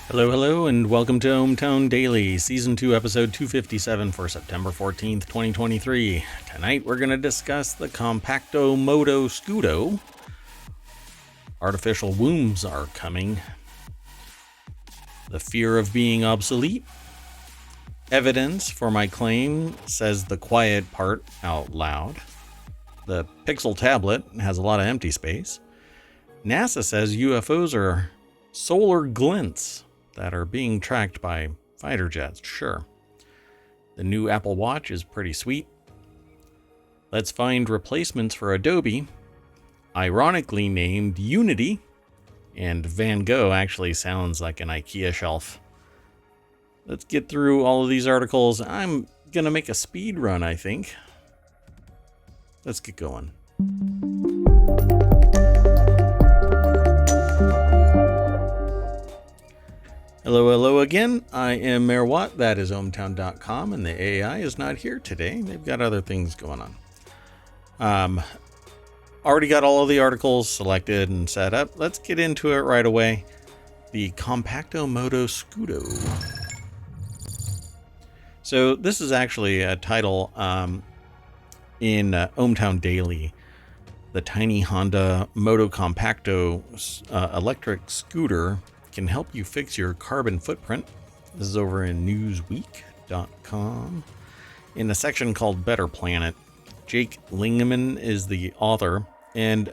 Hello, hello, and welcome to ohmTown Daily, Season 2, Episode 257 for September 14th, 2023. Tonight we're going to discuss the Compacto Moto Scooto. Artificial wombs are coming. The fear of being obsolete. Evidence for my claim, says the quiet part out loud. The Pixel tablet has a lot of empty space. NASA says UFOs are solar glints that are being tracked by fighter jets. Sure. The new Apple Watch is pretty sweet. Let's find replacements for Adobe, ironically named Unity, and Van Gogh actually sounds like an IKEA shelf. Let's get through all of these articles. I'm gonna make a speed run, I think. Let's get going. Hello, hello again. I am Mayor Watt. That is ohmTown.com, and the AI is not here today. They've got other things going on. Already got all of the articles selected and set up. Let's get into it right away. The Compacto Moto Scooto. So this is actually a title in ohmTown Daily. The tiny Honda Moto Compacto electric scooter can help you fix your carbon footprint. This is over in newsweek.com in a section called Better Planet. Jake Lingeman is the author, and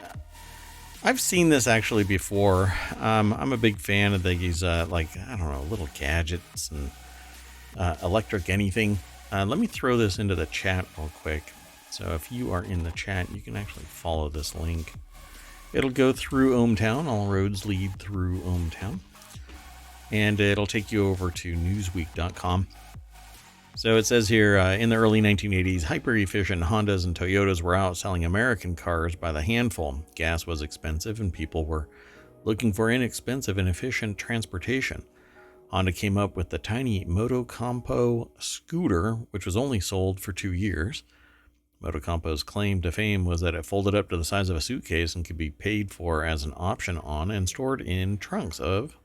I've seen this actually before. I'm a big fan of these little gadgets and electric anything. Let me throw this into the chat real quick. So if you are in the chat, you can actually follow this link. It'll go through ohmTown. All roads lead through ohmTown. And it'll take you over to newsweek.com. So it says here, in the early 1980s, hyper-efficient Hondas and Toyotas were outselling American cars by the handful. Gas was expensive and people were looking for inexpensive and efficient transportation. Honda came up with the tiny Moto Compo scooter, which was only sold for 2 years. Moto Compo's claim to fame was that it folded up to the size of a suitcase and could be paid for as an option on and stored in trunks of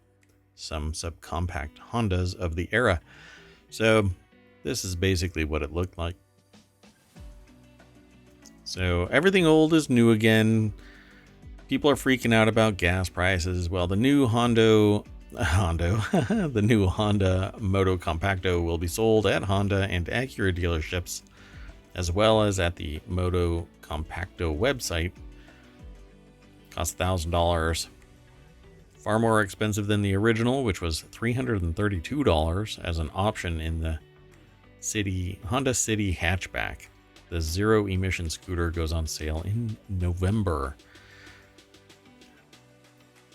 some subcompact Hondas of the era. So this is basically what it looked like. So everything old is new again. People are freaking out about gas prices. Well, the new the new Honda Moto Compacto will be sold at Honda and Acura dealerships, as well as at the Moto Compacto website. Cost $1,000. Far more expensive than the original, which was $332 as an option in the Honda City hatchback. The zero-emission scooter goes on sale in November.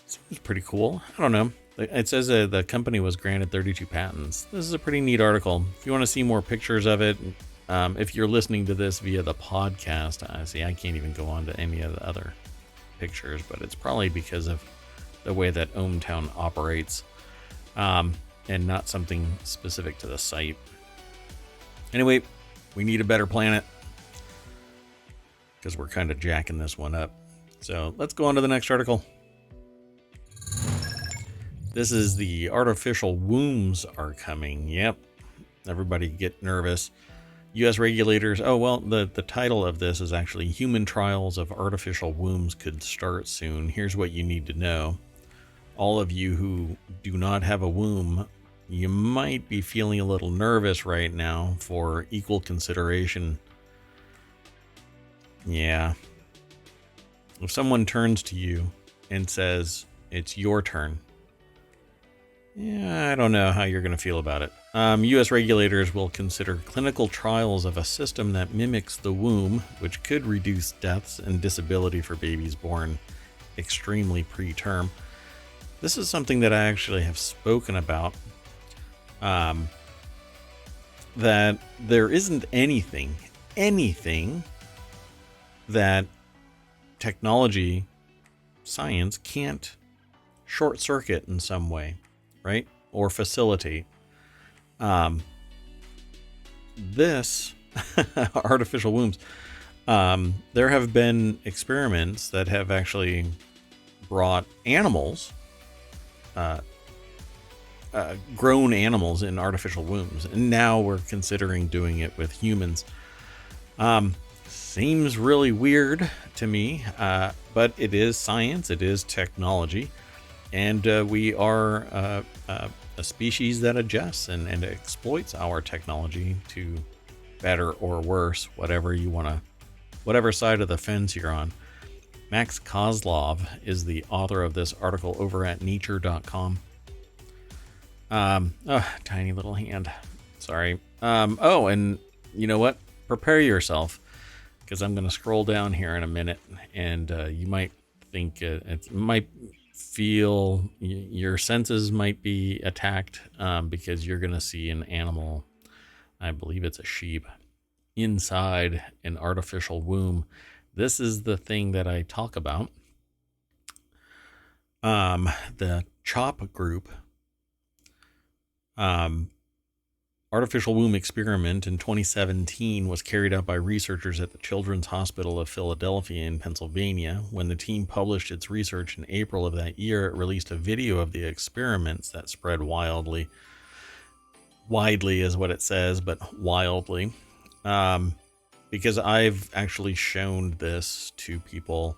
Seems pretty cool. I don't know. It says the company was granted 32 patents. This is a pretty neat article. If you want to see more pictures of it, if you're listening to this via the podcast, I can't even go on to any of the other pictures, but it's probably because of the way that ohmTown operates, and not something specific to the site. Anyway, we need a better planet because we're kind of jacking this one up. So let's go on to the next article. This is the artificial wombs are coming. Yep. Everybody get nervous. U.S. regulators. Oh, well, the title of this is actually Human Trials of Artificial Wombs Could Start Soon. Here's what you need to know. All of you who do not have a womb, you might be feeling a little nervous right now for equal consideration. Yeah. If someone turns to you and says, it's your turn, I don't know how you're going to feel about it. U.S. regulators will consider clinical trials of a system that mimics the womb, which could reduce deaths and disability for babies born extremely preterm. This is something that I actually have spoken about, that there isn't anything that technology, science can't short circuit in some way, right? Or facilitate. This artificial wombs, there have been experiments that have actually brought animals grown animals in artificial wombs, and now we're considering doing it with humans. Seems really weird to me, but it is science, it is technology, and we are a species that adjusts and exploits our technology to better or worse, whatever side of the fence you're on. Max Kozlov is the author of this article over at nature.com. Tiny little hand. Sorry. And you know what? Prepare yourself, because I'm going to scroll down here in a minute, and you might think it might feel your senses might be attacked, because you're going to see an animal. I believe it's a sheep inside an artificial womb. This is the thing that I talk about. The CHOP group, artificial womb experiment in 2017 was carried out by researchers at the Children's Hospital of Philadelphia in Pennsylvania. When the team published its research in April of that year, it released a video of the experiments that spread widely is what it says, but wildly. Because I've actually shown this to people,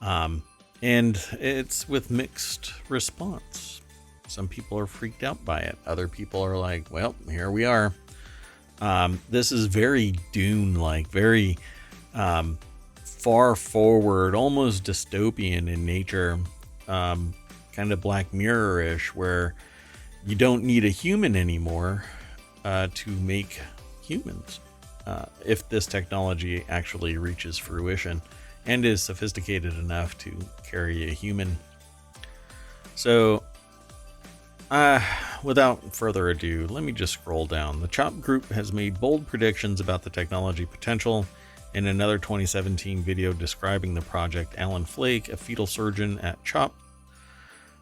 and it's with mixed response. Some people are freaked out by it. Other people are like, well, here we are. This is very Dune-like, very far forward, almost dystopian in nature, kind of Black Mirror-ish, where you don't need a human anymore to make humans. If this technology actually reaches fruition and is sophisticated enough to carry a human. So, without further ado, let me just scroll down. The CHOP group has made bold predictions about the technology potential. In another 2017 video describing the project, Alan Flake, a fetal surgeon at CHOP,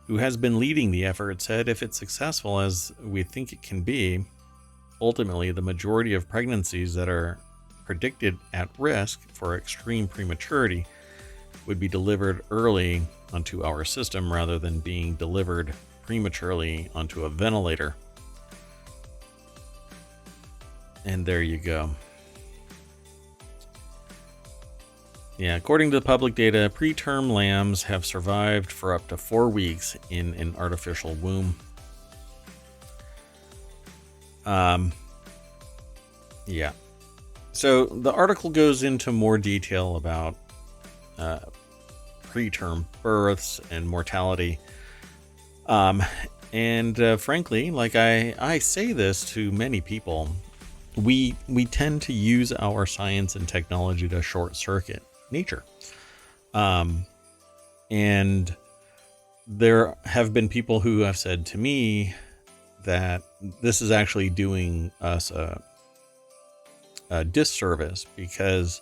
who has been leading the effort, said if it's successful as we think it can be, ultimately the majority of pregnancies that are predicted at risk for extreme prematurity would be delivered early onto our system rather than being delivered prematurely onto a ventilator. And there you go. Yeah, according to the public data, preterm lambs have survived for up to 4 weeks in an artificial womb. Yeah. So the article goes into more detail about preterm births and mortality. Frankly, like I say this to many people, we tend to use our science and technology to short circuit nature. And there have been people who have said to me that this is actually doing us a disservice, because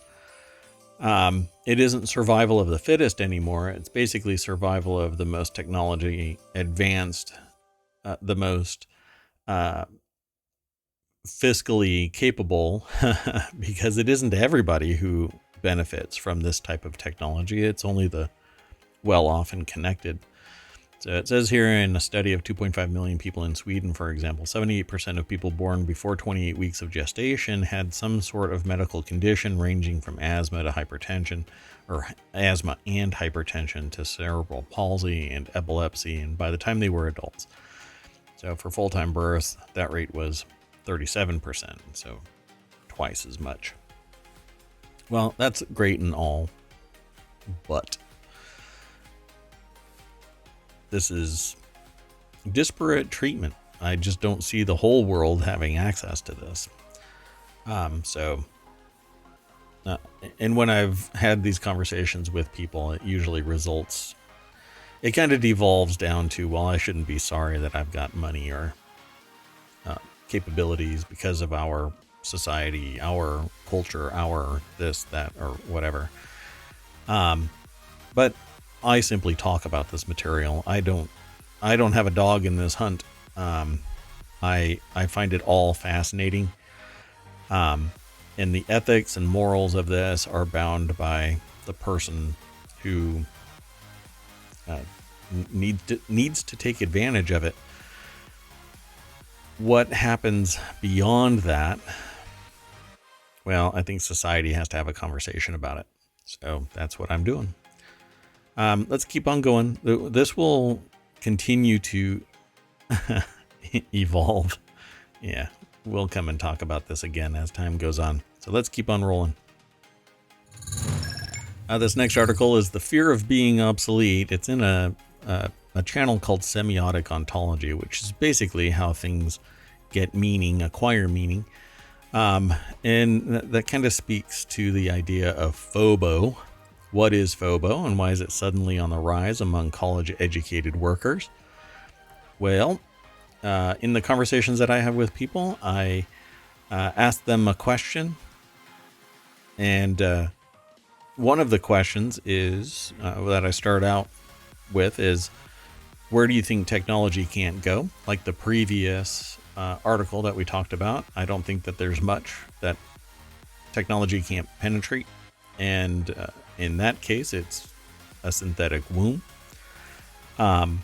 it isn't survival of the fittest anymore. It's basically survival of the most technology advanced, the most fiscally capable, because it isn't everybody who benefits from this type of technology. It's only the well-off and connected. So it says here, in a study of 2.5 million people in Sweden, for example, 78% of people born before 28 weeks of gestation had some sort of medical condition ranging from asthma to hypertension, or asthma and hypertension to cerebral palsy and epilepsy, and by the time they were adults. So for full-time births, that rate was 37%, so twice as much. Well, that's great and all, but this is disparate treatment. I just don't see the whole world having access to this. And when I've had these conversations with people, it usually results, it kind of devolves down to, well, I shouldn't be sorry that I've got money or capabilities because of our society, our culture, our this, that, or whatever. But I simply talk about this material. I don't have a dog in this hunt. I find it all fascinating. And the ethics and morals of this are bound by the person who needs to take advantage of it. what happens beyond that? Well, I think society has to have a conversation about it. So that's what I'm doing. Let's keep on going. This will continue to evolve. Yeah, we'll come and talk about this again as time goes on. So let's keep on rolling. This next article is The Fear of Being Obsolete. It's in a channel called Semiotic Ontology, which is basically how things get meaning, acquire meaning. And that kind of speaks to the idea of FOBO. What is FOBO and why is it suddenly on the rise among college-educated workers? Well, in the conversations that I have with people, I ask them a question. And one of the questions is that I start out with is, where do you think technology can't go? Like the previous article that we talked about, I don't think that there's much that technology can't penetrate. And in that case, it's a synthetic womb. And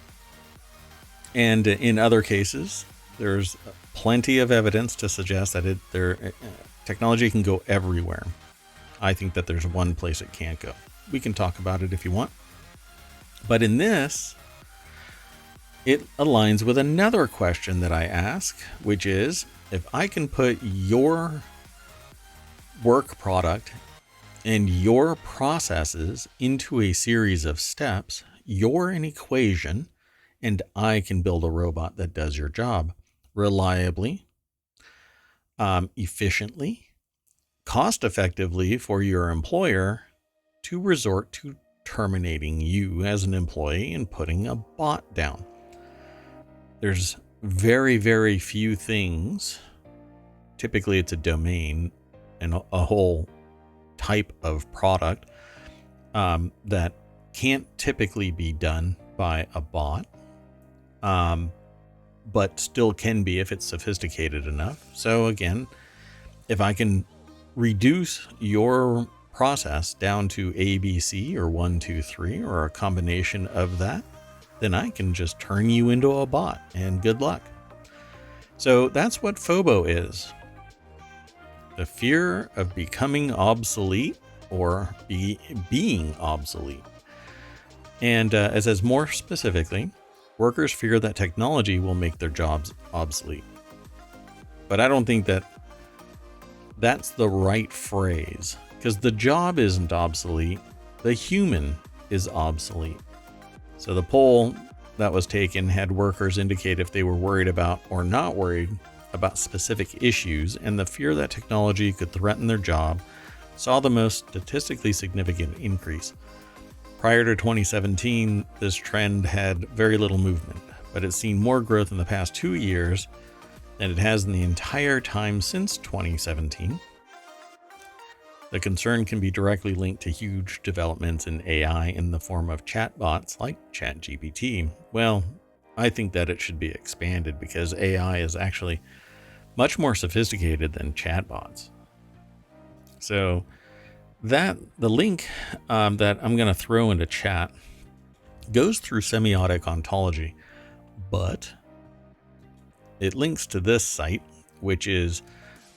in other cases, there's plenty of evidence to suggest that technology can go everywhere. I think that there's one place it can't go. We can talk about it if you want. But in this, it aligns with another question that I ask, which is, if I can put your work product and your processes into a series of steps, you're an equation, and I can build a robot that does your job reliably, efficiently, cost effectively for your employer to resort to terminating you as an employee and putting a bot down. There's very, very few things. Typically, it's a domain and a whole type of product that can't typically be done by a bot, but still can be if it's sophisticated enough. So again, if I can reduce your process down to ABC or 1, 2, 3, or a combination of that, then I can just turn you into a bot and good luck. So that's what FOBO is. The fear of becoming obsolete or being obsolete. And it says more specifically, workers fear that technology will make their jobs obsolete. But I don't think that that's the right phrase, because the job isn't obsolete. The human is obsolete. So the poll that was taken had workers indicate if they were worried about or not worried about specific issues, and the fear that technology could threaten their job saw the most statistically significant increase. Prior to 2017, this trend had very little movement, but it's seen more growth in the past 2 years than it has in the entire time since 2017. The concern can be directly linked to huge developments in AI in the form of chatbots like ChatGPT. Well, I think that it should be expanded because AI is actually much more sophisticated than chatbots. So the link that I'm going to throw into chat goes through semiotic ontology, but it links to this site, which is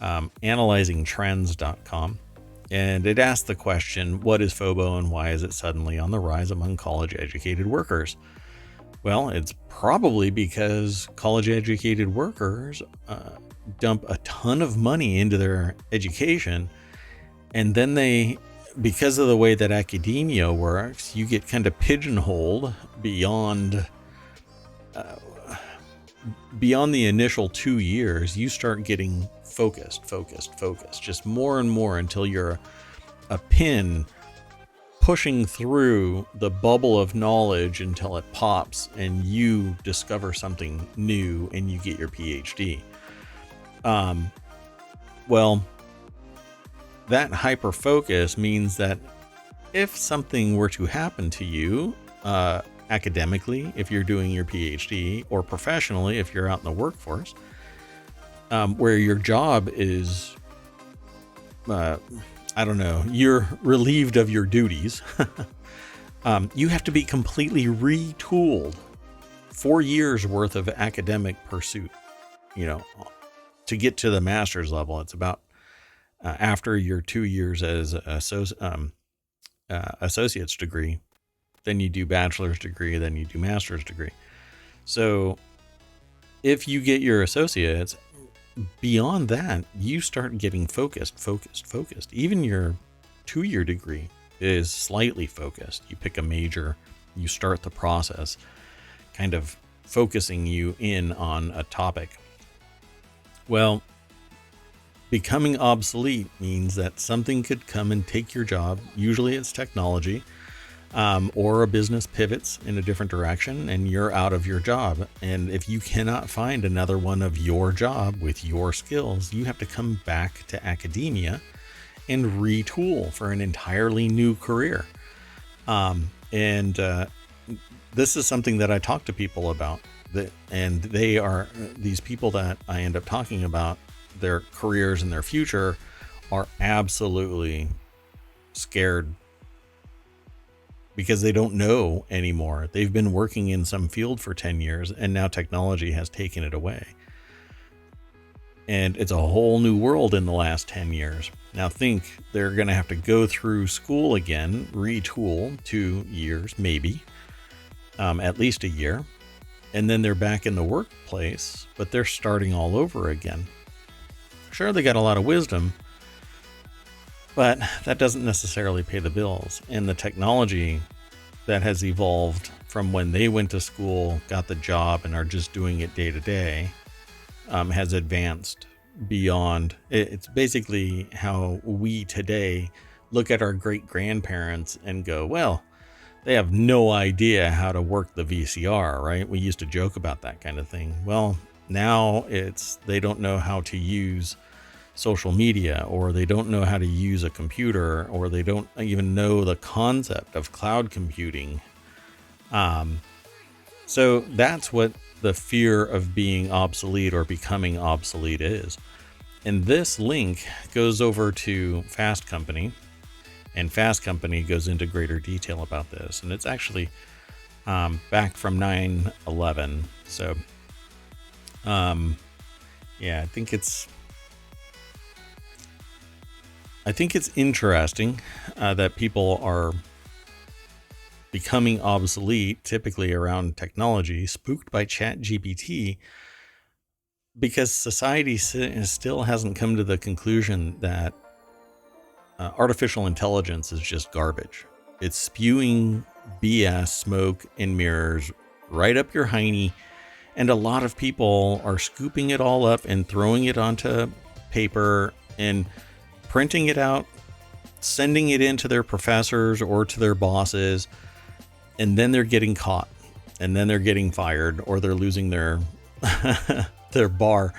analyzingtrends.com. And it asks the question, what is FOBO and why is it suddenly on the rise among college-educated workers? Well, it's probably because college-educated workers dump a ton of money into their education, and then because of the way that academia works, you get kind of pigeonholed beyond the initial 2 years. You start getting focused, just more and more until you're a pin pushing through the bubble of knowledge until it pops and you discover something new and you get your PhD. Well, that hyper focus means that if something were to happen to you, academically, if you're doing your PhD, or professionally, if you're out in the workforce, where your job is, you're relieved of your duties, you have to be completely retooled. 4 years worth of academic pursuit. you know, to get to the master's level. It's about after your 2 years as associate's degree, then you do bachelor's degree, then you do master's degree. So if you get your associates, beyond that, you start getting focused. Even your 2-year degree is slightly focused. You pick a major, you start the process, kind of focusing you in on a topic. Well, becoming obsolete means that something could come and take your job. Usually it's technology, or a business pivots in a different direction and you're out of your job. And if you cannot find another one of your job with your skills, you have to come back to academia and retool for an entirely new career. This is something that I talk to people about, and they are these people that I end up talking about their careers and their future are absolutely scared because they don't know anymore. They've been working in some field for 10 years and now technology has taken it away. And it's a whole new world in the last 10 years. Now think they're going to have to go through school again, retool 2 years, maybe, at least a year. And then they're back in the workplace, but they're starting all over again. Sure, they got a lot of wisdom, but that doesn't necessarily pay the bills. And the technology that has evolved from when they went to school, got the job, and are just doing it day to day, has advanced beyond. It's basically how we today look at our great grandparents and go, well, they have no idea how to work the VCR, right? We used to joke about that kind of thing. Well, now they don't know how to use social media, or they don't know how to use a computer, or they don't even know the concept of cloud computing. So that's what the fear of being obsolete or becoming obsolete is. And this link goes over to Fast Company, and Fast Company goes into greater detail about this. And it's actually back from 9/11. So, yeah, I think it's interesting that people are becoming obsolete, typically around technology, spooked by ChatGPT, because society still hasn't come to the conclusion that artificial intelligence is just garbage. It's spewing BS, smoke, and mirrors right up your hiney, and a lot of people are scooping it all up and throwing it onto paper and printing it out, sending it in to their professors or to their bosses, and then they're getting caught, and then they're getting fired, or they're losing their their bar.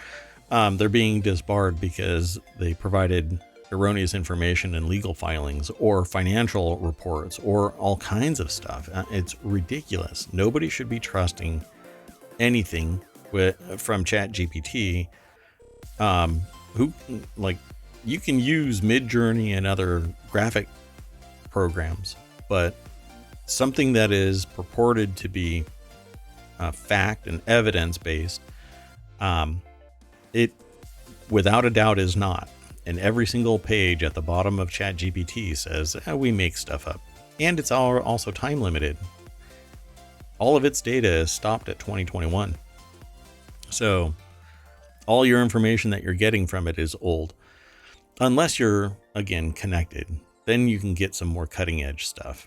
They're being disbarred because they provided erroneous information in legal filings or financial reports or all kinds of stuff. It's ridiculous. Nobody should be trusting anything from ChatGPT. You can use Midjourney and other graphic programs, but something that is purported to be fact and evidence based, it without a doubt is not. And every single page at the bottom of ChatGPT says, we make stuff up. And it's also time limited. All of its data is stopped at 2021. So all your information that you're getting from it is old. Unless you're, again, connected. Then you can get some more cutting edge stuff.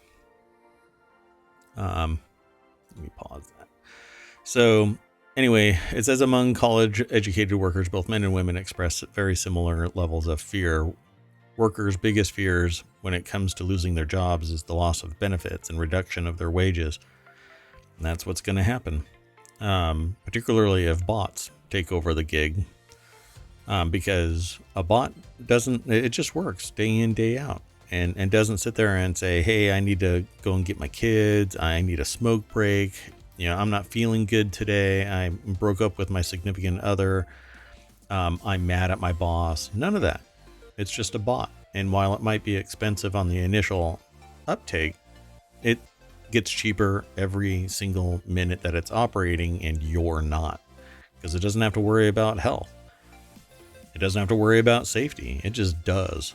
Let me pause that. So anyway, it says among college educated workers, both men and women express very similar levels of fear. Workers' biggest fears when it comes to losing their jobs is the loss of benefits and reduction of their wages. And that's what's going to happen, particularly if bots take over the gig, because a bot it just works day in, day out. And doesn't sit there and say, hey, I need to go and get my kids. I need a smoke break. I'm not feeling good today. I broke up with my significant other. I'm mad at my boss. None of that. It's just a bot. And while it might be expensive on the initial uptake, it gets cheaper every single minute that it's operating, and you're not. because it doesn't have to worry about health. It doesn't have to worry about safety. It just does.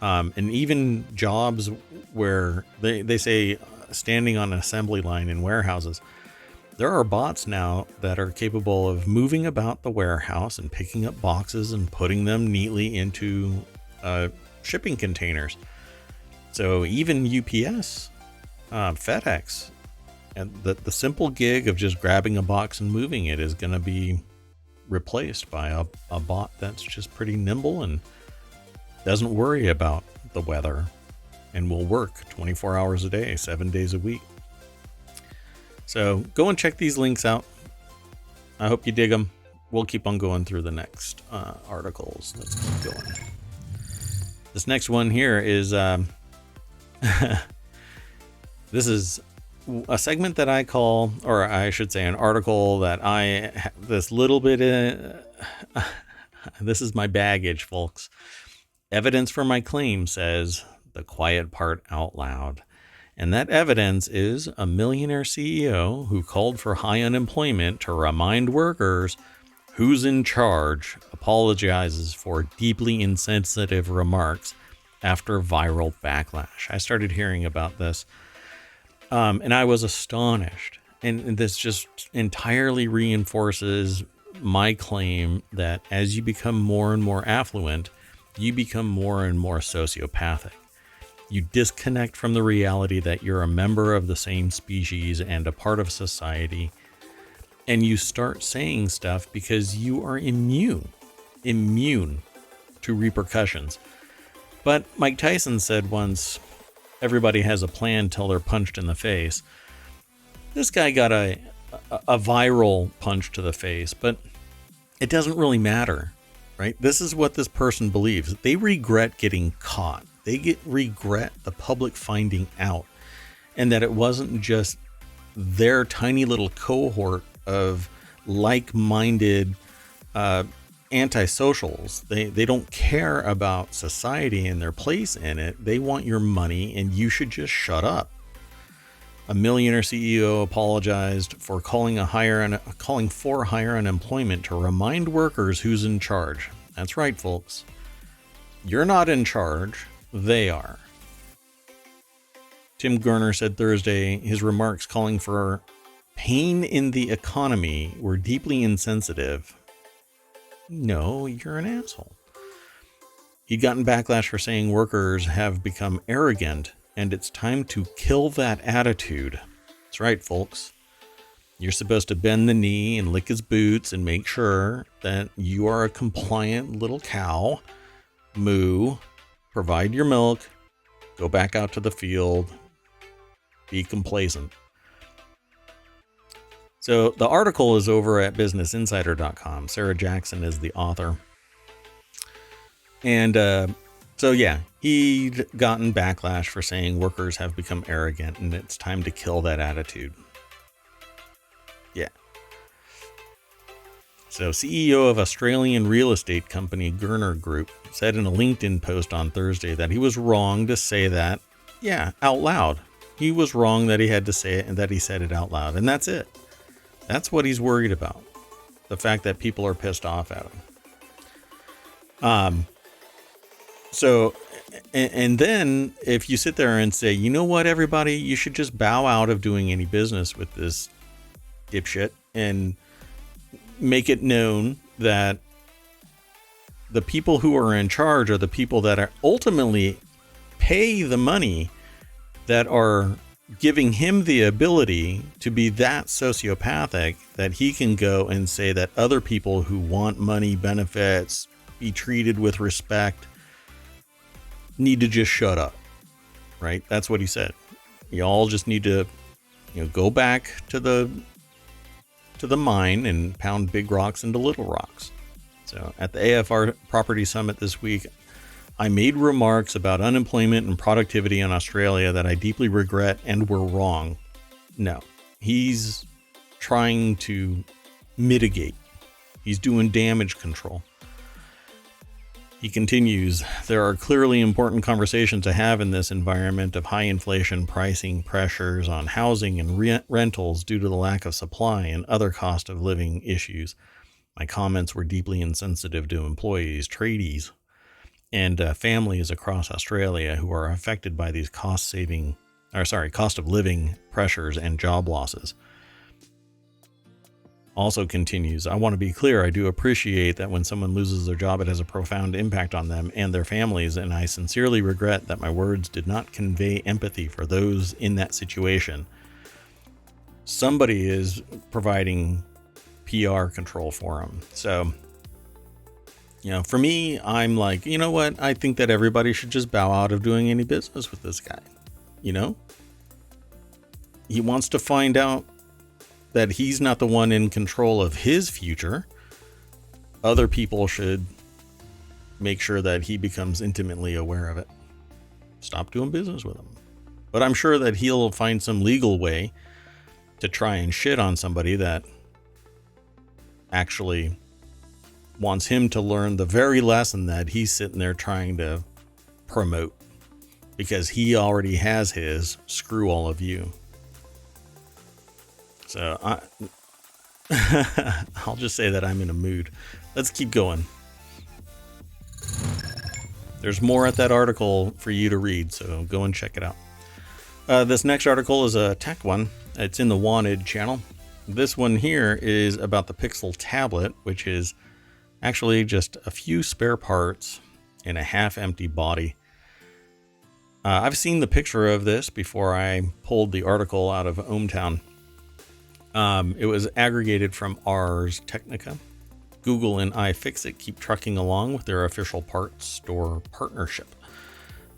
And even jobs where they say standing on an assembly line in warehouses, there are bots now that are capable of moving about the warehouse and picking up boxes and putting them neatly into shipping containers. So even UPS, FedEx, and the simple gig of just grabbing a box and moving it is going to be replaced by a bot that's just pretty nimble and doesn't worry about the weather and will work 24 hours a day, 7 days a week. So go and check these links out. I hope you dig them. We'll keep on going through the next articles. Let's keep going. This next one here is this is a segment that I call, or I should say an article that I, this little bit, this is my baggage, folks. Evidence for my claim says the quiet part out loud. And that evidence is a millionaire CEO who called for high unemployment to remind workers who's in charge, apologizes for deeply insensitive remarks after viral backlash. I started hearing about this, and I was astonished. And this just entirely reinforces my claim that as you become more and more affluent, you become more and more sociopathic. You disconnect from the reality that you're a member of the same species and a part of society, and you start saying stuff because you are immune to repercussions. But Mike Tyson said once, everybody has a plan till they're punched in the face. This guy got a viral punch to the face, but it doesn't really matter, right? This is what this person believes. They regret getting caught. They regret the public finding out, and that it wasn't just their tiny little cohort of like-minded antisocials. They don't care about society and their place in it. They want your money, and you should just shut up. A millionaire CEO apologized for calling for higher unemployment to remind workers who's in charge. That's right, folks. You're not in charge. They are. Tim Gurner said Thursday his remarks calling for pain in the economy were deeply insensitive. No, you're an asshole. He'd gotten backlash for saying workers have become arrogant, and it's time to kill that attitude. That's right, folks. You're supposed to bend the knee and lick his boots and make sure that you are a compliant little cow. Moo. Provide your milk. Go back out to the field. Be complacent. So the article is over at businessinsider.com. Sarah Jackson is the author. And so, yeah, he'd gotten backlash for saying workers have become arrogant and it's time to kill that attitude. Yeah. So CEO of Australian real estate company Gurner Group said in a LinkedIn post on Thursday that he was wrong to say that, yeah, out loud. He was wrong that he had to say it and that he said it out loud. And that's it. That's what he's worried about. The fact that people are pissed off at him. So, and then if you sit there and say, you know what, everybody, you should just bow out of doing any business with this dipshit and make it known that the people who are in charge are the people that are ultimately pay the money that are giving him the ability to be that sociopathic that he can go and say that other people who want money, benefits, be treated with respect, need to just shut up, right? That's what he said. You all just need to, go back to the mine and pound big rocks into little rocks. So at the AFR Property Summit this week, I made remarks about unemployment and productivity in Australia that I deeply regret and were wrong. No, he's trying to mitigate. He's doing damage control. He continues, there are clearly important conversations to have in this environment of high inflation, pricing pressures on housing and rentals due to the lack of supply and other cost of living issues. My comments were deeply insensitive to employees, tradies, and families across Australia who are affected by these cost of living pressures and job losses. Also continues, I want to be clear, I do appreciate that when someone loses their job, it has a profound impact on them and their families, and I sincerely regret that my words did not convey empathy for those in that situation. Somebody is providing PR control for them. So, for me, I'm like, you know what? I think that everybody should just bow out of doing any business with this guy. He wants to find out that he's not the one in control of his future. Other people should make sure that he becomes intimately aware of it. Stop doing business with him. But I'm sure that he'll find some legal way to try and shit on somebody that actually wants him to learn the very lesson that he's sitting there trying to promote, because he already has his screw all of you. So I'll just say that I'm in a mood. Let's keep going. There's more at that article for you to read, so go and check it out. This next article is a tech one. It's in the Wanted channel. This one here is about the Pixel tablet, which is actually just a few spare parts in a half-empty body. I've seen the picture of this before I pulled the article out of ohmTown. It was aggregated from Ars Technica. Google and iFixit keep trucking along with their official parts store partnership.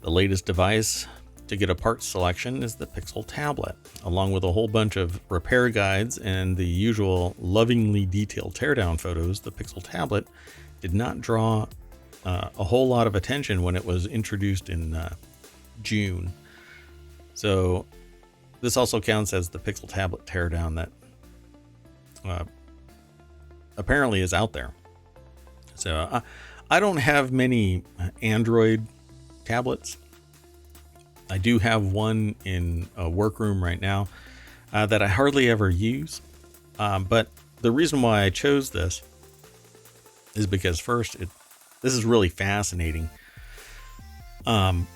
The latest device to get a parts selection is the Pixel tablet. Along with a whole bunch of repair guides and the usual lovingly detailed teardown photos, the Pixel tablet did not draw a whole lot of attention when it was introduced in June. So this also counts as the Pixel tablet teardown that apparently is out there. So I don't have many Android tablets. I do have one in a workroom right now that I hardly ever use. But the reason why I chose this is because first, this is really fascinating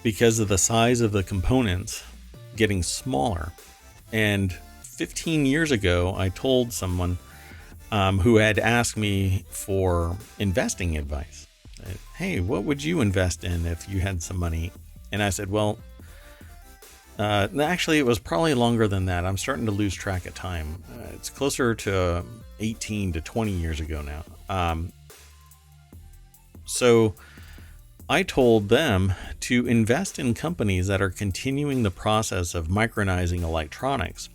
because of the size of the components getting smaller. And 15 years ago, I told someone who had asked me for investing advice. Hey, what would you invest in if you had some money? And I said, well, actually, it was probably longer than that. I'm starting to lose track of time. It's closer to 18 to 20 years ago now. So I told them to invest in companies that are continuing the process of micronizing electronics.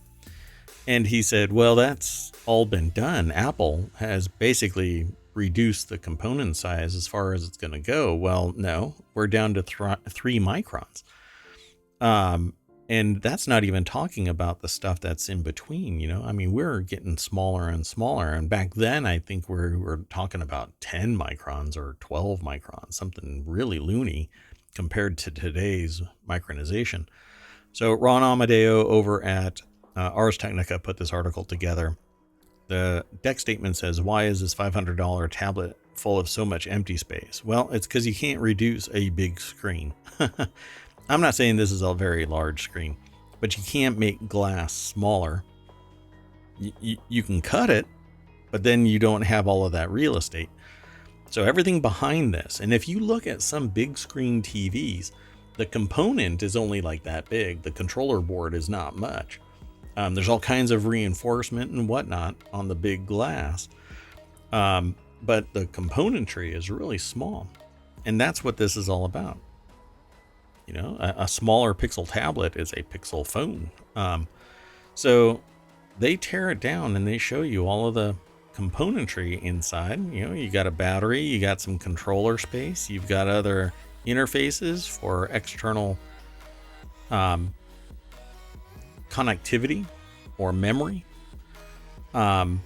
And he said, well, that's all been done. Apple has basically reduced the component size as far as it's going to go. Well, no, we're down to 3 microns. And that's not even talking about the stuff that's in between, I mean, we're getting smaller and smaller. And back then, I think we were talking about 10 microns or 12 microns, something really loony compared to today's micronization. So Ron Amadeo over at Ars Technica put this article together. The deck statement says, why is this $500 tablet full of so much empty space? Well, it's because you can't reduce a big screen. I'm not saying this is a very large screen, but you can't make glass smaller. You can cut it, but then you don't have all of that real estate. So everything behind this, and if you look at some big screen TVs, the component is only like that big. The controller board is not much. There's all kinds of reinforcement and whatnot on the big glass. But the componentry is really small. And that's what this is all about. A smaller Pixel tablet is a Pixel phone. So they tear it down and they show you all of the componentry inside. You got a battery, you got some controller space, you've got other interfaces for external connectivity or memory. And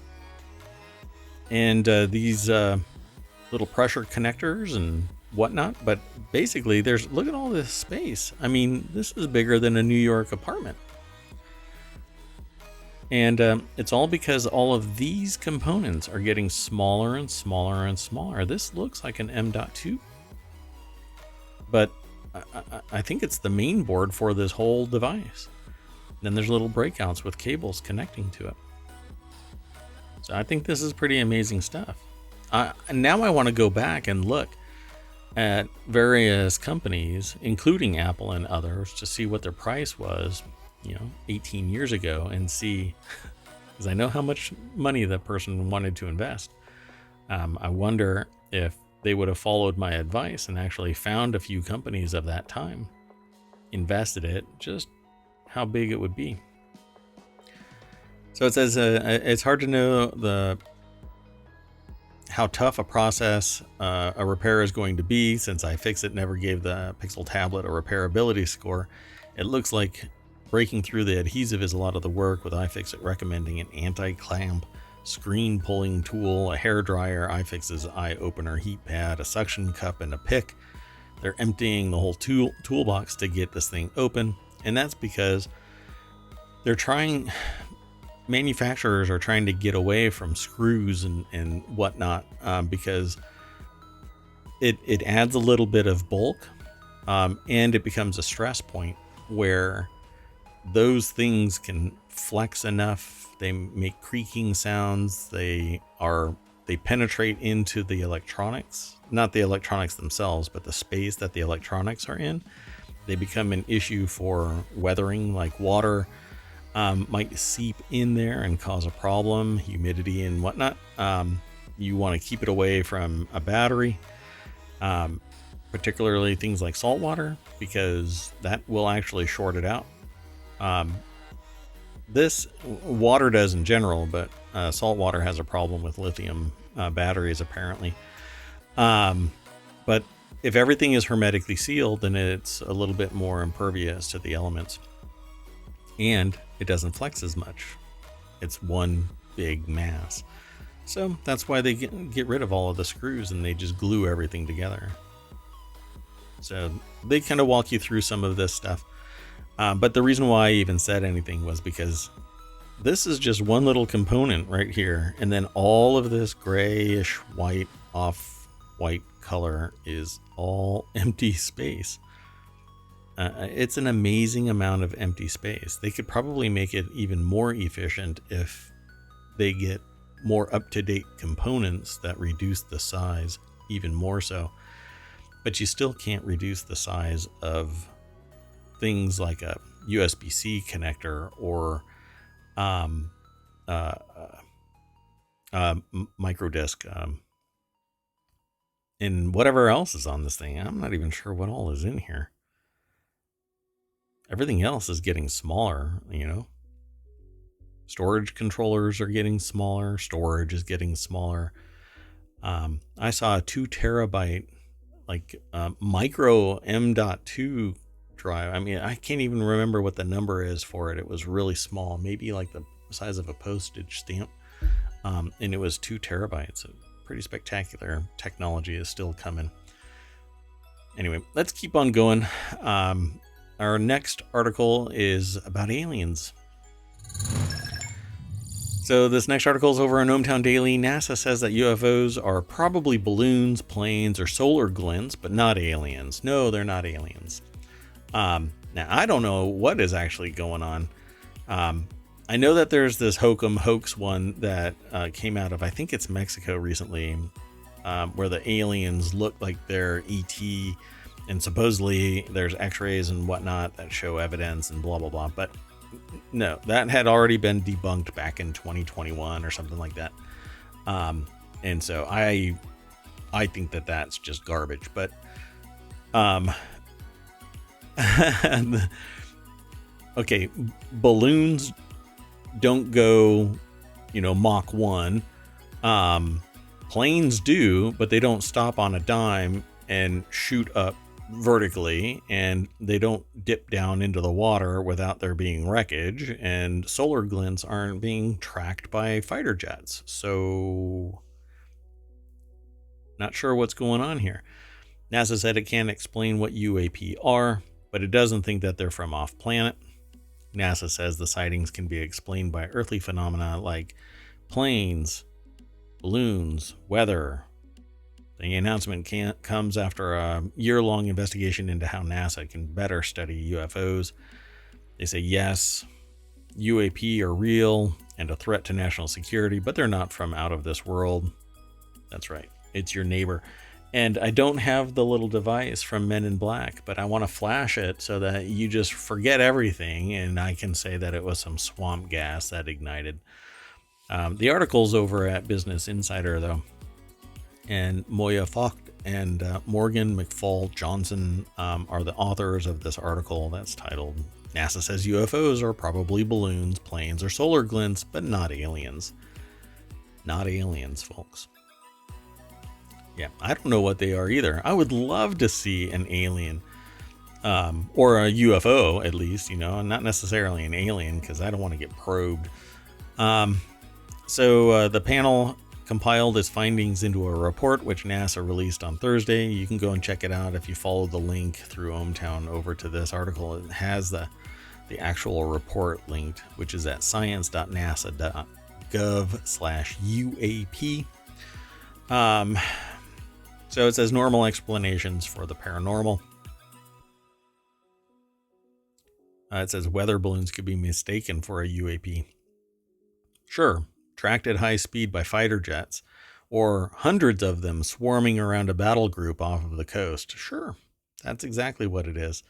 these little pressure connectors and whatnot. But basically, look at all this space. I mean, this is bigger than a New York apartment. And it's all because all of these components are getting smaller and smaller and smaller. This looks like an M.2, but I think it's the main board for this whole device. Then there's little breakouts with cables connecting to it. So I think this is pretty amazing stuff. Now I want to go back and look at various companies, including Apple and others, to see what their price was, 18 years ago, and see, because I know how much money that person wanted to invest. I wonder if they would have followed my advice and actually found a few companies of that time, invested it, just how big it would be. So it says it's hard to know how tough a process a repair is going to be, since iFixit never gave the Pixel tablet a repairability score. It looks like breaking through the adhesive is a lot of the work, with iFixit recommending an anti-clamp screen pulling tool, a hair dryer, iFixit's eye opener heat pad, a suction cup, and a pick. They're emptying the whole toolbox to get this thing open, and that's because manufacturers are trying to get away from screws and whatnot, because it adds a little bit of bulk, and it becomes a stress point where those things can flex enough. They make creaking sounds. They penetrate into the electronics, not the electronics themselves, but the space that the electronics are in. They become an issue for weathering, like water might seep in there and cause a problem, humidity and whatnot. You want to keep it away from a battery, particularly things like salt water, because that will actually short it out. This water does in general, but salt water has a problem with lithium batteries apparently. But if everything is hermetically sealed, then it's a little bit more impervious to the elements, and it doesn't flex as much. It's one big mass. So that's why they get rid of all of the screws and they just glue everything together. So they kind of walk you through some of this stuff. But the reason why I even said anything was because this is just one little component right here. And then all of this grayish white, off-white color is all empty space. It's an amazing amount of empty space. They could probably make it even more efficient if they get more up-to-date components that reduce the size even more so. But you still can't reduce the size of things like a USB-C connector or micro disc, and whatever else is on this thing. I'm not even sure what all is in here. Everything else is getting smaller, Storage controllers are getting smaller. Storage is getting smaller. I saw a 2 terabyte, micro M.2 drive. I mean, I can't even remember what the number is for it. It was really small, maybe like the size of a postage stamp. And it was 2 terabytes. Pretty spectacular. Technology is still coming. Anyway, let's keep on going. Our next article is about aliens. So this next article is over on ohmTown Daily. NASA says that UFOs are probably balloons, planes, or solar glints, but not aliens. No, they're not aliens. Now, I don't know what is actually going on. I know that there's this hoax one that came out of, I think it's Mexico recently, where the aliens look like they're ET, and supposedly there's x-rays and whatnot that show evidence and blah, blah, blah. But no, that had already been debunked back in 2021 or something like that. And so I think that that's just garbage. But okay, balloons don't go, Mach 1. Planes do, but they don't stop on a dime and shoot up vertically, and they don't dip down into the water without there being wreckage, and solar glints aren't being tracked by fighter jets. So not sure what's going on here. NASA said it can't explain what UAP are, but it doesn't think that they're from off planet. NASA says the sightings can be explained by earthly phenomena like planes, balloons, weather. The announcement comes after a year-long investigation into how NASA can better study UFOs. They say, yes, UAP are real and a threat to national security, but they're not from out of this world. That's right. It's your neighbor. And I don't have the little device from Men in Black, but I want to flash it so that you just forget everything and I can say that it was some swamp gas that ignited. The article's over at Business Insider, though. And Moya Focht and Morgan McFall Johnson are the authors of this article that's titled, NASA says UFOs are probably balloons, planes, or solar glints, but not aliens. Not aliens, folks. Yeah, I don't know what they are either. I would love to see an alien, or a UFO at least, and not necessarily an alien because I don't want to get probed. So the panel compiled its findings into a report which NASA released on Thursday. You can go and check it out if you follow the link through ohmTown over to this article. It has the actual report linked, which is at science.nasa.gov/UAP. So it says normal explanations for the paranormal. It says weather balloons could be mistaken for a UAP. Sure, tracked at high speed by fighter jets, or hundreds of them swarming around a battle group off of the coast. Sure, that's exactly what it is.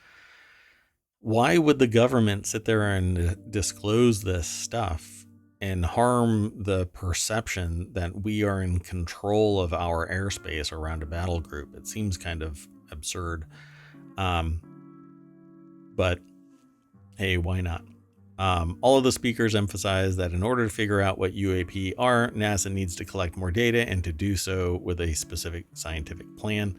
Why would the government sit there and disclose this stuff and harm the perception that we are in control of our airspace around a battle group? It seems kind of absurd. But hey, why not? All of the speakers emphasize that in order to figure out what UAP are, NASA needs to collect more data and to do so with a specific scientific plan.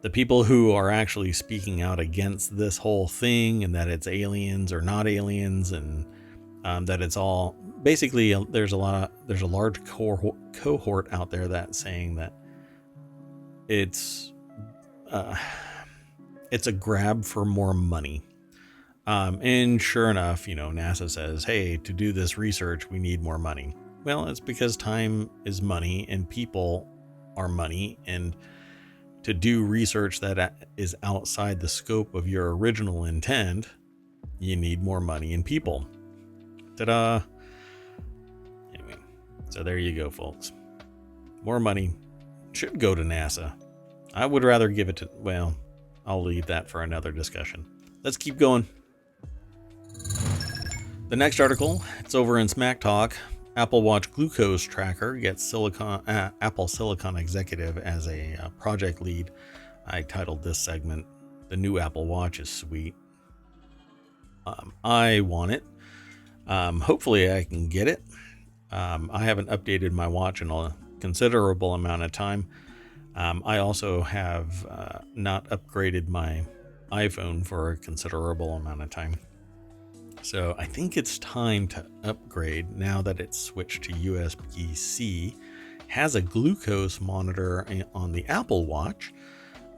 The people who are actually speaking out against this whole thing and that it's aliens or not aliens and that it's all basically there's a large cohort out there that's saying that it's a grab for more money. And sure enough, NASA says, hey, to do this research, we need more money. Well, it's because time is money and people are money. And to do research that is outside the scope of your original intent, you need more money and people. Ta-da! Anyway, so there you go, folks. More money should go to NASA. I would rather give it to, well, I'll leave that for another discussion. Let's keep going. The next article, it's over in Smack Talk. Apple Watch glucose tracker gets Apple Silicon executive as a project lead. I titled this segment, "The New Apple Watch is Sweet." I want it. Hopefully I can get it. I haven't updated my watch in a considerable amount of time. I also have not upgraded my iPhone for a considerable amount of time. So I think it's time to upgrade now that it's switched to USB-C, has a glucose monitor on the Apple Watch,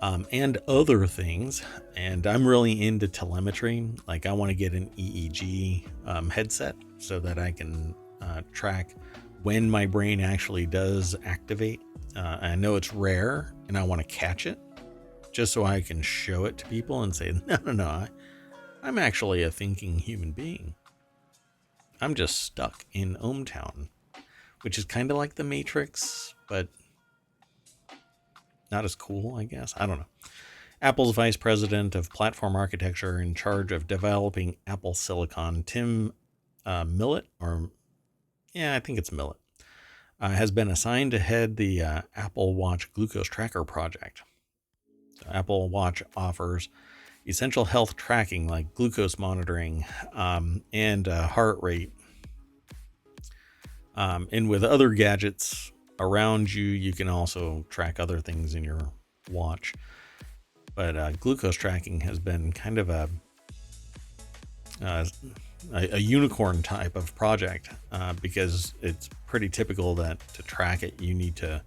and other things. And I'm really into telemetry. Like I want to get an EEG headset so that I can track when my brain actually does activate. I know it's rare and I want to catch it just so I can show it to people and say, no, I'm actually a thinking human being. I'm just stuck in ohmTown, which is kind of like the Matrix, but not as cool, I guess. I don't know. Apple's vice president of platform architecture in charge of developing Apple Silicon, Tim Millett, I think it's Millett, has been assigned to head the Apple Watch glucose tracker project. So Apple Watch offers essential health tracking like glucose monitoring and heart rate. And with other gadgets around you, you can also track other things in your watch. But glucose tracking has been kind of a unicorn type of project because it's pretty typical that to track it, you need to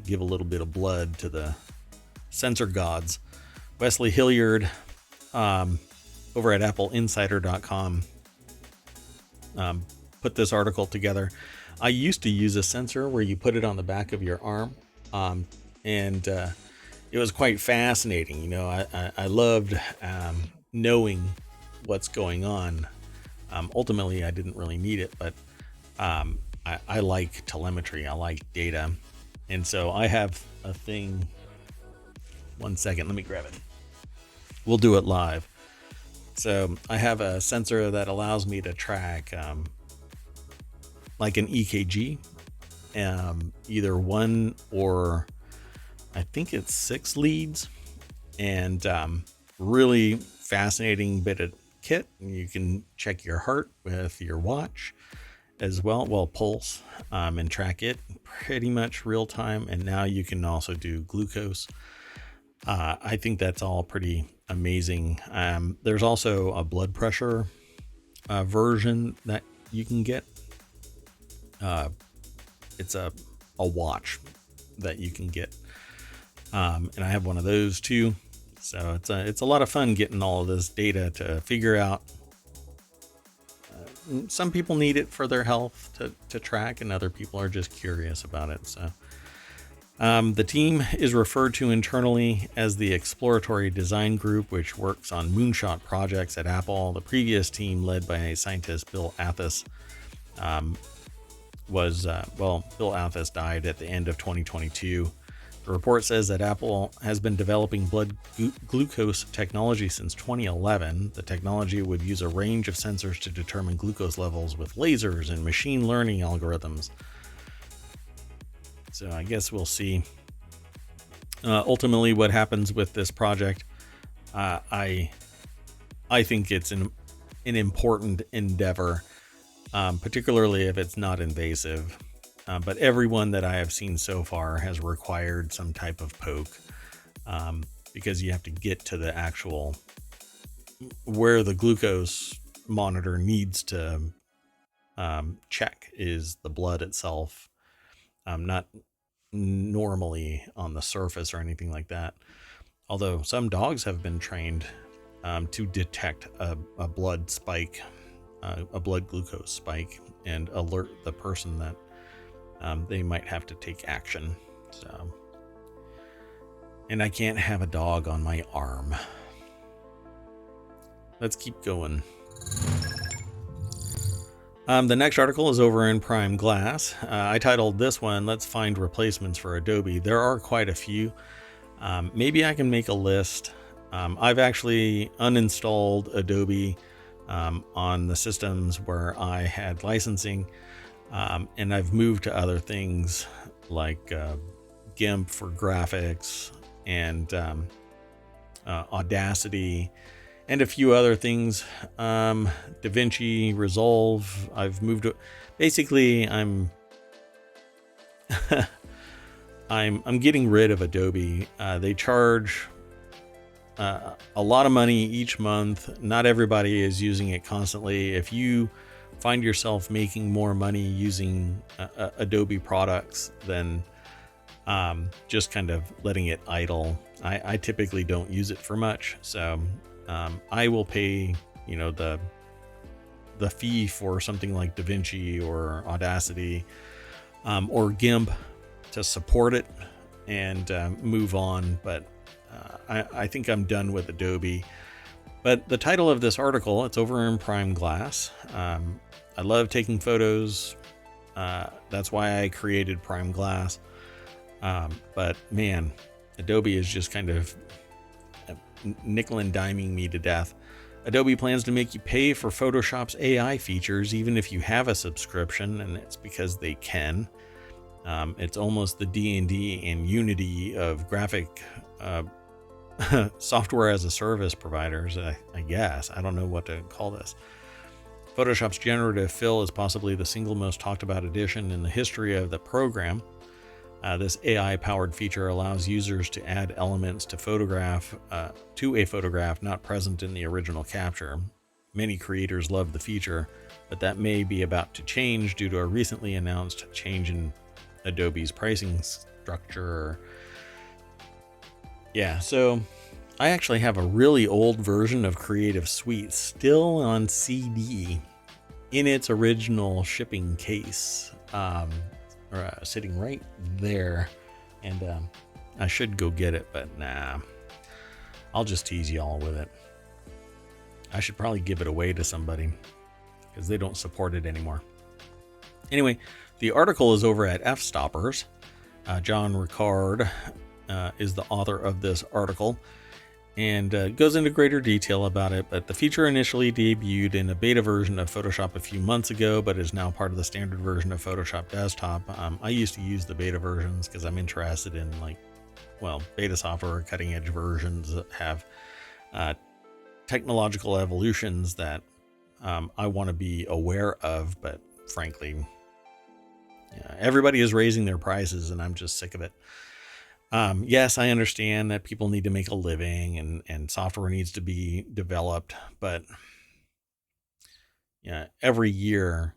give a little bit of blood to the sensor gods. Wesley Hilliard over at appleinsider.com put this article together. I used to use a sensor where you put it on the back of your arm, and it was quite fascinating. You know, I loved knowing what's going on. Ultimately, I didn't really need it, but I like telemetry. I like data. And so I have a thing. 1 second, let me grab it. We'll do it live. So I have a sensor that allows me to track like an EKG, either 1 or I think it's 6 leads, and really fascinating bit of kit. You can check your heart with your watch as well, pulse, and track it pretty much real time. And now you can also do glucose. I think that's all pretty amazing. There's also a blood pressure version that you can get. It's a watch that you can get, and I have one of those too. So it's a lot of fun getting all of this data to figure out. Some people need it for their health to track, and other people are just curious about it. So the team is referred to internally as the Exploratory Design Group, which works on moonshot projects at Apple. The previous team, led by scientist Bill Athas, Bill Athas died at the end of 2022. The report says that Apple has been developing blood glucose technology since 2011. The technology would use a range of sensors to determine glucose levels with lasers and machine learning algorithms. So I guess we'll see ultimately what happens with this project. I think it's an important endeavor, particularly if it's not invasive. But everyone that I have seen so far has required some type of poke, because you have to get to the actual where the glucose monitor needs to check is the blood itself, not normally on the surface or anything like that. Although some dogs have been trained to detect a blood spike, a blood glucose spike, and alert the person that they might have to take action. So, and I can't have a dog on my arm. Let's keep going. The next article is over in Prime Glass. I titled this one, "Let's Find Replacements for Adobe." There are quite a few. Maybe I can make a list. I've actually uninstalled Adobe on the systems where I had licensing. And I've moved to other things like GIMP for graphics and Audacity and a few other things. DaVinci Resolve. I've moved to. Basically, I'm getting rid of Adobe. They charge a lot of money each month. Not everybody is using it constantly. If you find yourself making more money using Adobe products than just kind of letting it idle, I typically don't use it for much. So I will pay, the fee for something like DaVinci or Audacity or GIMP to support it and move on. But I think I'm done with Adobe. But the title of this article, it's over in Prime Glass. I love taking photos. That's why I created Prime Glass. But man, Adobe is just kind of nickel and diming me to death. Adobe plans to make you pay for Photoshop's AI features, even if you have a subscription, and it's because they can. It's almost the D&D and Unity of graphic software as a service providers, I guess. I don't know what to call this. Photoshop's generative fill is possibly the single most talked about addition in the history of the program. This AI-powered feature allows users to add elements to a photograph not present in the original capture. Many creators love the feature, but that may be about to change due to a recently announced change in Adobe's pricing structure. Yeah, so I actually have a really old version of Creative Suite still on CD in its original shipping case, sitting right there. And I should go get it, but nah, I'll just tease y'all with it. I should probably give it away to somebody because they don't support it anymore. Anyway, the article is over at F-Stoppers. John Ricard is the author of this article and goes into greater detail about it. But the feature initially debuted in a beta version of Photoshop a few months ago, but is now part of the standard version of Photoshop Desktop. I used to use the beta versions because I'm interested in beta software, cutting edge versions that have technological evolutions that I want to be aware of. But frankly, everybody is raising their prices and I'm just sick of it. Yes, I understand that people need to make a living and software needs to be developed, but every year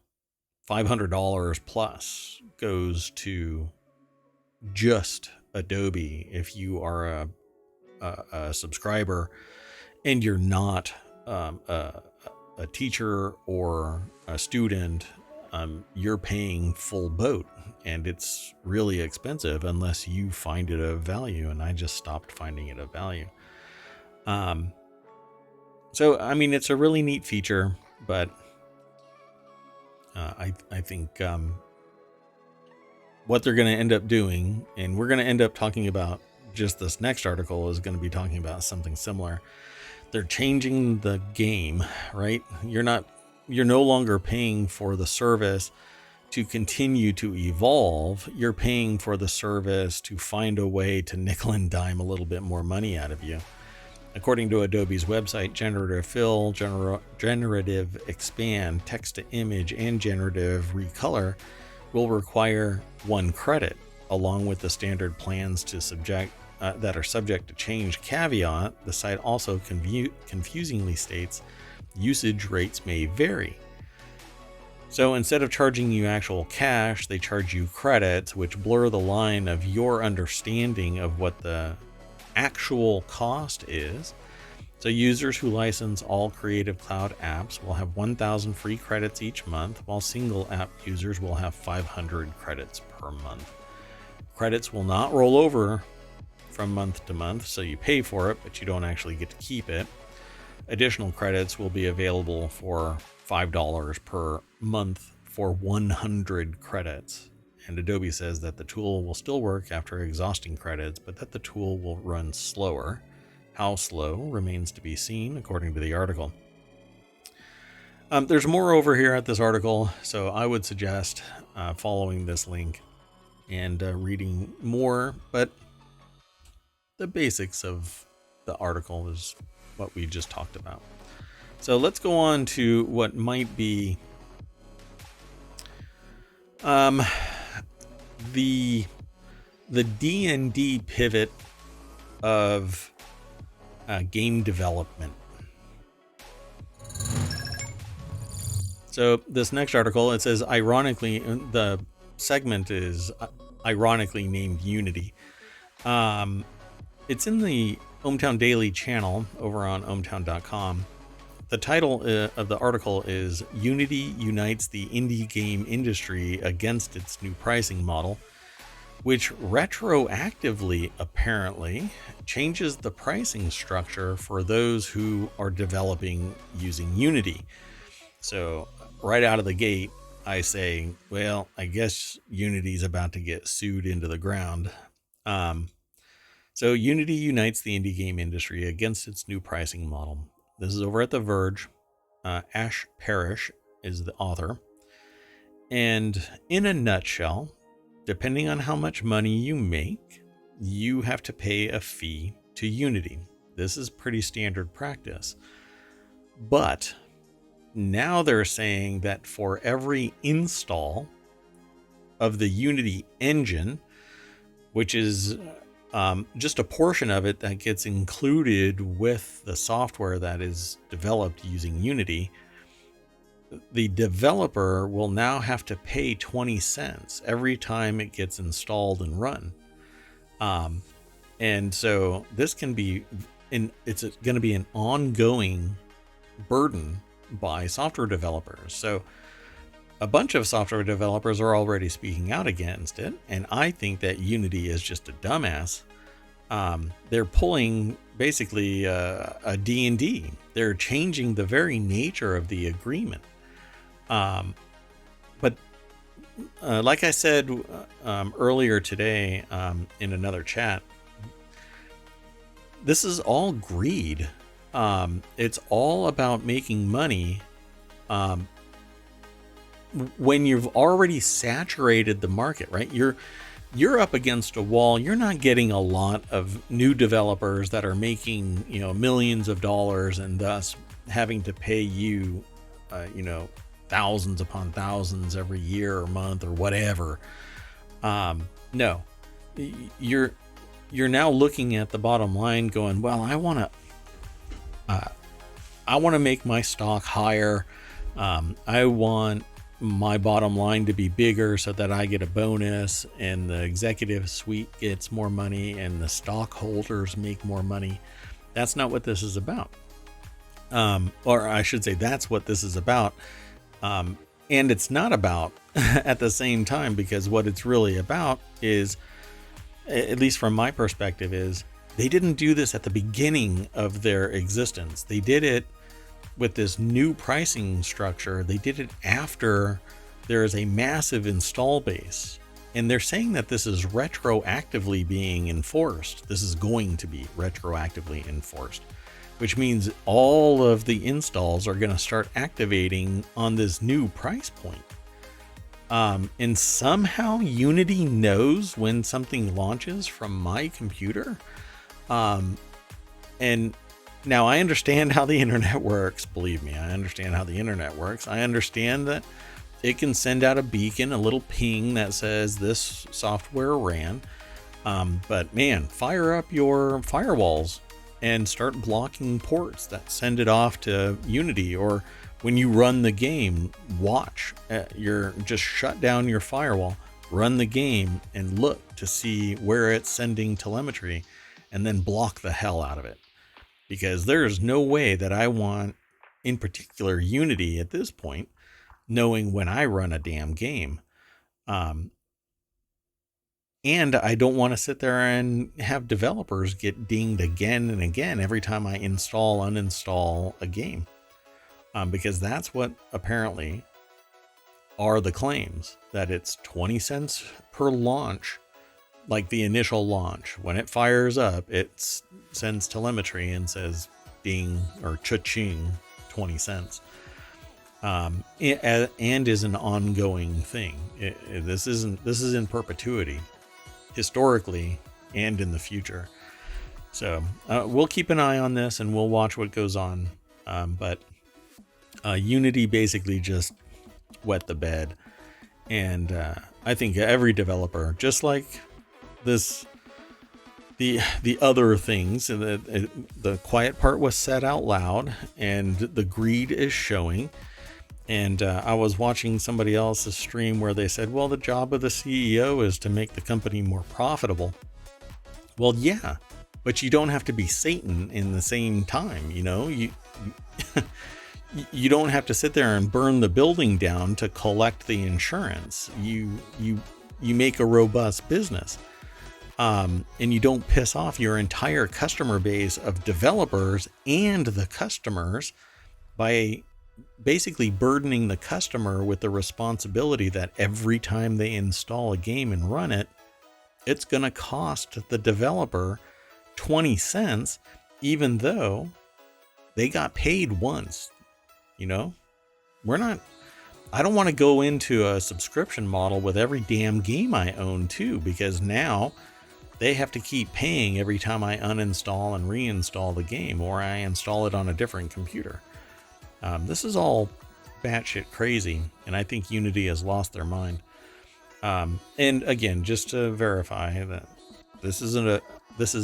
$500 plus goes to just Adobe if you are a subscriber and you're not a teacher or a student. You're paying full boat, and it's really expensive unless you find it of value, and I just stopped finding it of value. So I mean, it's a really neat feature, but I think what they're going to end up doing, and we're going to end up talking about just this next article is going to be talking about something similar. They're changing the game, right? You're no longer paying for the service to continue to evolve. You're paying for the service to find a way to nickel and dime a little bit more money out of you. According to Adobe's website, generative fill, generative expand, text to image, and generative recolor will require 1 credit, along with the standard plans that are subject to change. Caveat: the site also confusingly states usage rates may vary. So instead of charging you actual cash, they charge you credits, which blur the line of your understanding of what the actual cost is. So users who license all Creative Cloud apps will have 1,000 free credits each month, while single app users will have 500 credits per month. Credits will not roll over from month to month, so you pay for it, but you don't actually get to keep it. Additional credits will be available for $5 per month for 100 credits. And Adobe says that the tool will still work after exhausting credits, but that the tool will run slower. How slow remains to be seen, according to the article. There's more over here at this article, so I would suggest following this link and reading more, but the basics of the article is what we just talked about. So let's go on to what might be the D&D pivot of game development. So this next article, it says, ironically, the segment is ironically named Unity. It's in the ohmTown Daily channel over on ohmTown.com. The title of the article is Unity Unites the Indie Game Industry Against Its New Pricing Model, which retroactively, apparently, changes the pricing structure for those who are developing using Unity. So right out of the gate, I say, well, I guess Unity's about to get sued into the ground. So Unity unites the indie game industry against its new pricing model. This is over at The Verge. Ash Parrish is the author. And in a nutshell, depending on how much money you make, you have to pay a fee to Unity. This is pretty standard practice. But now they're saying that for every install of the Unity engine, which is just a portion of it that gets included with the software that is developed using Unity, the developer will now have to pay 20 cents every time it gets installed and run. And so this can be, it's going to be an ongoing burden by software developers. So a bunch of software developers are already speaking out against it, and I think that Unity is just a dumbass. They're pulling basically a D&D. They're changing the very nature of the agreement. But like I said earlier today in another chat, this is all greed. It's all about making money. When you've already saturated the market, right? You're up against a wall. You're not getting a lot of new developers that are making, millions of dollars and thus having to pay you, thousands upon thousands every year or month or whatever. No, you're now looking at the bottom line going, well, I want to make my stock higher. I want my bottom line to be bigger so that I get a bonus and the executive suite gets more money and the stockholders make more money. That's not what this is about. Or I should say that's what this is about. And it's not about at the same time, because what it's really about is, at least from my perspective, is they didn't do this at the beginning of their existence. They did it with this new pricing structure. They did it after there is a massive install base, and they're saying that this is retroactively being enforced. This is going to be retroactively enforced, which means all of the installs are going to start activating on this new price point. And somehow Unity knows when something launches from my computer. And now I understand how the internet works. Believe me, I understand how the internet works. I understand that it can send out a beacon, a little ping that says this software ran. But man, fire up your firewalls and start blocking ports that send it off to Unity. Or when you run the game, just shut down your firewall, run the game and look to see where it's sending telemetry, and then block the hell out of it. Because there's no way that I want, in particular, Unity at this point, knowing when I run a damn game. And I don't want to sit there and have developers get dinged again and again every time I uninstall a game. Because that's what apparently are the claims, that it's 20 cents per launch. Like the initial launch, when it fires up, it sends telemetry and says ding or cha-ching, 20 cents. And is an ongoing thing. This is in perpetuity, historically and in the future. So we'll keep an eye on this and we'll watch what goes on. But Unity basically just wet the bed. And I think every developer, just like the other things, the quiet part was said out loud and the greed is showing. And I was watching somebody else's stream where they said, well, the job of the CEO is to make the company more profitable. Well, yeah, but you don't have to be Satan in the same time. You don't have to sit there and burn the building down to collect the insurance. You make a robust business. And you don't piss off your entire customer base of developers and the customers by basically burdening the customer with the responsibility that every time they install a game and run it, it's going to cost the developer 20 cents, even though they got paid once. I don't want to go into a subscription model with every damn game I own too, because now they have to keep paying every time I uninstall and reinstall the game, or I install it on a different computer. This is all batshit crazy, and I think Unity has lost their mind. And again, just to verify that this is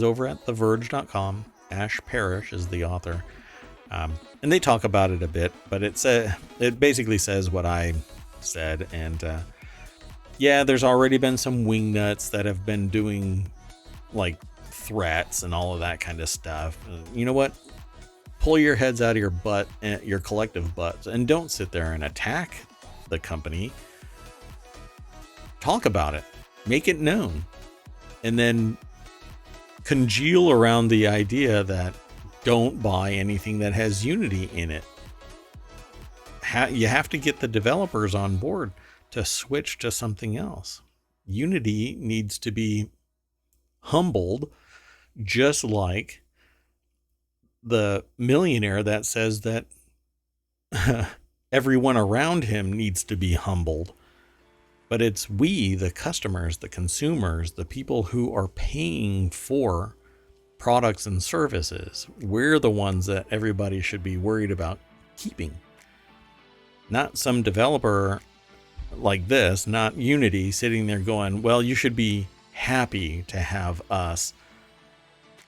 over at theverge.com. Ash Parrish is the author. And they talk about it a bit, but it basically says what I said. And yeah, there's already been some wingnuts that have been doing like threats and all of that kind of stuff. You know what? Pull your heads out of your butt, your collective butts, and don't sit there and attack the company. Talk about it, make it known, and then congeal around the idea that don't buy anything that has Unity in it. You have to get the developers on board to switch to something else. Unity needs to be humbled, just like the millionaire that says that everyone around him needs to be humbled. But it's we, the customers, the consumers, the people who are paying for products and services. We're the ones that everybody should be worried about keeping. Not some developer like this, not Unity, sitting there going, well, you should be happy to have us,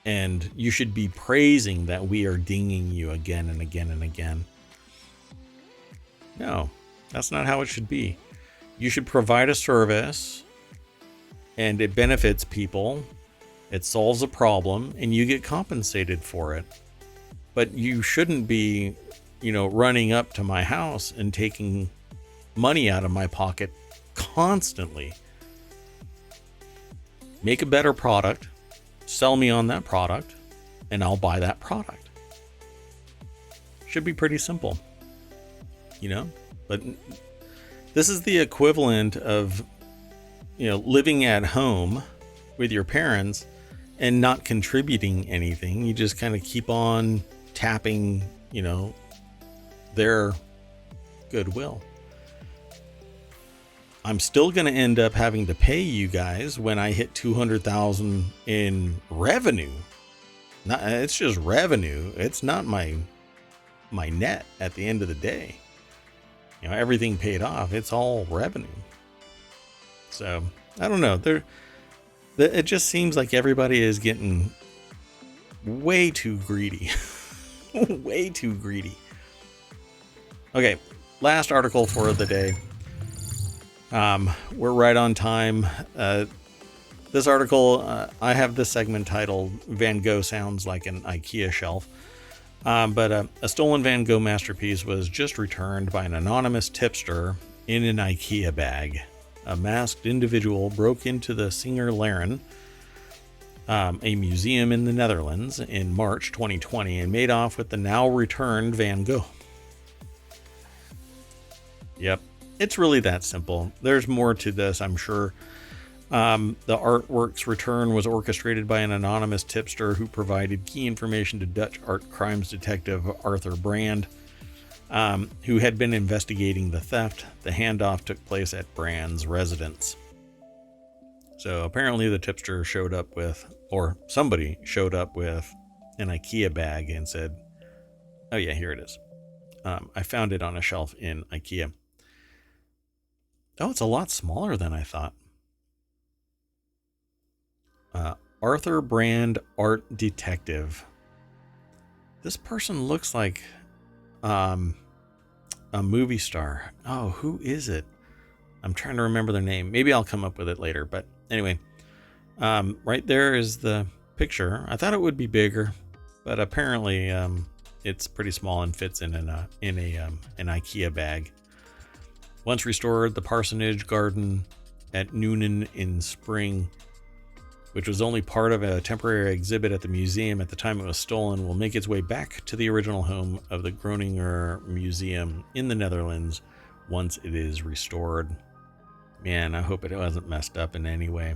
and you should be praising that we are dinging you again and again and again. No, that's not how it should be. You should provide a service, and it benefits people, it solves a problem, and you get compensated for it. But you shouldn't be, running up to my house and taking money out of my pocket constantly. Make a better product, sell me on that product, and I'll buy that product. Should be pretty simple, but this is the equivalent of, living at home with your parents and not contributing anything. You just kind of keep on tapping, their goodwill. I'm still going to end up having to pay you guys when I hit 200,000 in revenue. It's just revenue. It's not my net at the end of the day. Everything paid off. It's all revenue. So I don't know. It just seems like everybody is getting way too greedy. Way too greedy. Okay, last article for the day. We're right on time. This article, I have this segment titled Van Gogh Sounds Like an IKEA Shelf. But a stolen Van Gogh masterpiece was just returned by an anonymous tipster in an IKEA bag. A masked individual broke into the Singer Laren, a museum in the Netherlands, in March 2020 and made off with the now returned Van Gogh. Yep, it's really that simple. There's more to this, I'm sure. The artwork's return was orchestrated by an anonymous tipster who provided key information to Dutch art crimes detective Arthur Brand, who had been investigating the theft. The handoff took place at Brand's residence. So apparently the tipster showed up with, or somebody showed up with, an IKEA bag and said, oh yeah, here it is. I found it on a shelf in IKEA. Oh, it's a lot smaller than I thought. Arthur Brand Art Detective. This person looks like a movie star. Oh, who is it? I'm trying to remember their name. Maybe I'll come up with it later. But anyway, right there is the picture. I thought it would be bigger, but apparently it's pretty small and fits in an IKEA bag. Once restored, the parsonage garden at Noonan in Spring, which was only part of a temporary exhibit at the museum at the time it was stolen, will make its way back to the original home of the Groninger Museum in the Netherlands once it is restored. Man, I hope it wasn't messed up in any way.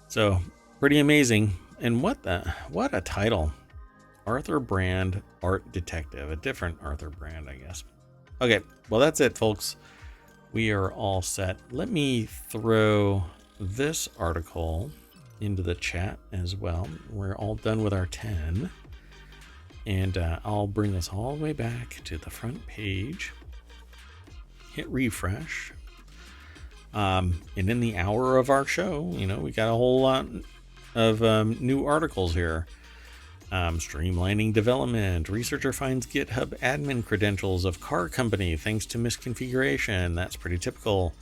So, pretty amazing. And what a title. Arthur Brand Art Detective. A different Arthur Brand, I guess. Okay, well that's it, folks. We are all set. Let me throw this article into the chat as well. We're all done with our 10. And I'll bring us all the way back to the front page. Hit refresh. And in the hour of our show, we got a whole lot of new articles here. Streamlining development. Researcher finds GitHub admin credentials of car company thanks to misconfiguration. That's pretty typical.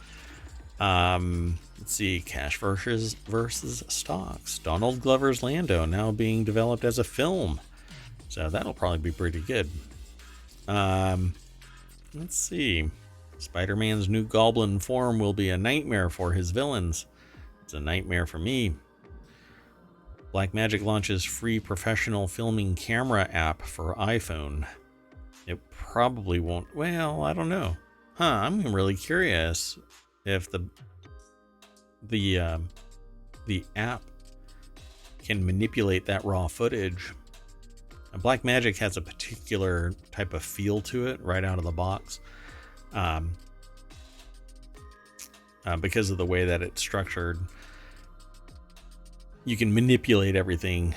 Let's see, cash versus stocks. Donald Glover's Lando now being developed as a film, so that'll probably be pretty good. Let's see. Spider-Man's new goblin form will be a nightmare for his villains. It's a nightmare for me. Blackmagic launches free professional filming camera app for iPhone. It probably won't. Well, I don't know. I'm really curious if the app can manipulate that raw footage. Blackmagic has a particular type of feel to it right out of the box, because of the way that it's structured. You can manipulate everything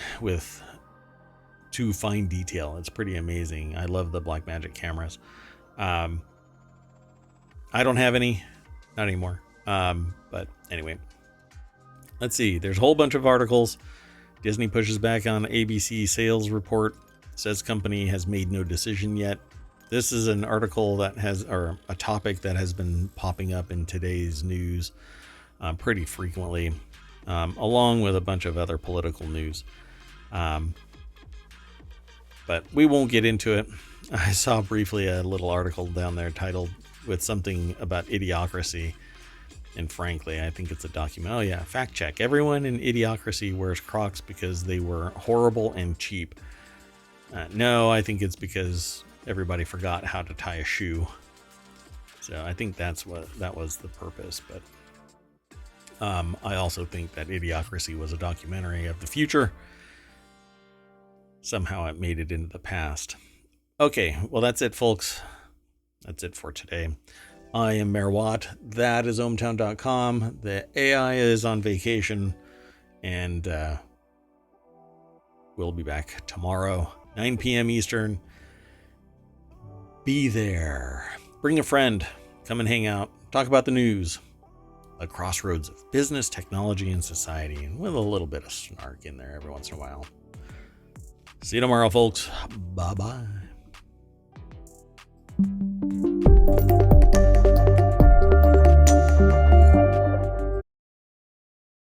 to fine detail. It's pretty amazing. I love the Blackmagic cameras. I don't have any, not anymore. But anyway, let's see. There's a whole bunch of articles. Disney pushes back on ABC sales report. Says company has made no decision yet. This is an article or a topic that has been popping up in today's news pretty frequently, along with a bunch of other political news. But we won't get into it. I saw briefly a little article down there titled with something about idiocracy. And frankly, I think it's a document. Oh yeah, fact check. Everyone in Idiocracy wears Crocs because they were horrible and cheap. No, I think it's because everybody forgot how to tie a shoe. So I think that was the purpose. But I also think that Idiocracy was a documentary of the future. Somehow it made it into the past. Okay, well that's it, folks. That's it for today. I am Mayor Watt. That is ohmTown.com. The AI is on vacation, and we'll be back tomorrow, 9 p.m. Eastern. Be there. Bring a friend. Come and hang out. Talk about the news. A crossroads of business, technology, and society, and with a little bit of snark in there every once in a while. See you tomorrow, folks. Bye-bye.